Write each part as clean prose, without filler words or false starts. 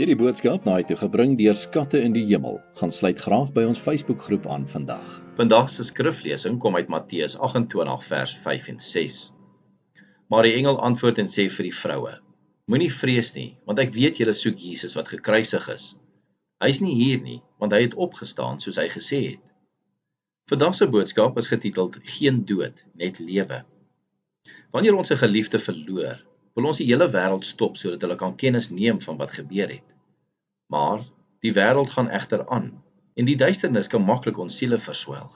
Hierdie boodskap na toe gebring deur Skatte in die Hemel. Gaan sluit graag by ons Facebookgroep aan vandag. Vandag se skriflesing kom uit Matteus 28 vers 5 en 6. Maar die engel antwoord en sê vir die vroue: Moenie vrees nie, want ek weet julle soek Jesus wat gekruisig is. Hy is nie hier nie, want hy het opgestaan soos hy gesê het. Vandag se boodskap is getiteld Geen dood, net lewe. Wanneer ons 'n geliefde verloor, wil ons die hele wêreld stop sodat hulle kan kennis neem van wat gebeur het. Maar die wêreld gaan egter aan en die duisternis kan maklik ons siele verswelg.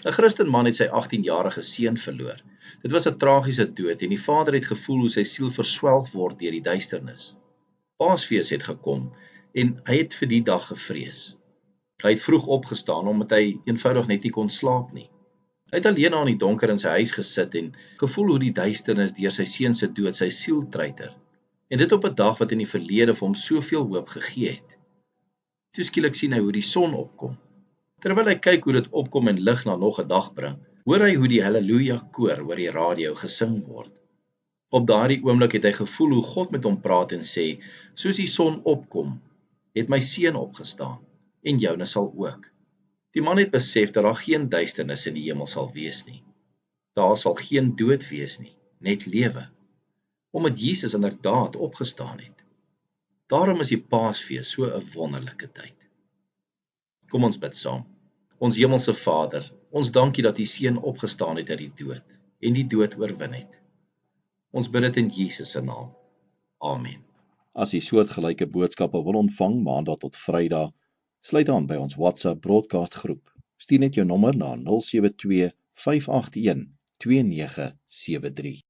'n Christenman het sy 18-jarige seun verloor. Dit was 'n tragiese dood en die vader het gevoel hoe sy siel verswelg word deur die duisternis. Paasfees het gekom en hy het vir die dag gevrees. Hy het vroeg opgestaan omdat hy eenvoudig net nie kon slaap nie. Hy het alleen aan die donker in sy huis gesit en gevoel hoe die duisternis deur sy seun se dood sy siel treiter. En dit op 'n dag wat in die verlede vir hom soveel hoop gegee het. Toe skielik sien hy hoe die son opkom. Terwyl hy kyk hoe dit opkom en lig na nog 'n dag bring, hoor hy hoe die Halleluja koor oor die radio gesing word. Op daardie oomblik het hy gevoel hoe God met hom praat en sê: Soos die son opkom, het my seun opgestaan en joune sal ook. Die man het besef dat daar geen duisternis in die hemel sal wees nie. Daar sal geen dood wees nie, net lewe. Omdat Jesus inderdaad opgestaan het. Daarom is die Paasfees so 'n wonderlike tyd. Kom ons bid saam. Ons hemelse Vader, ons dankie dat U seun opgestaan het uit die dood en die dood oorwin het. Ons bid dit in Jesus se naam. Amen. As U soortgelyke boodskappe wil ontvang maandag tot Vrydag, sluit aan by ons WhatsApp broadcast groep. Stuur net jou nommer na 072 581 2973.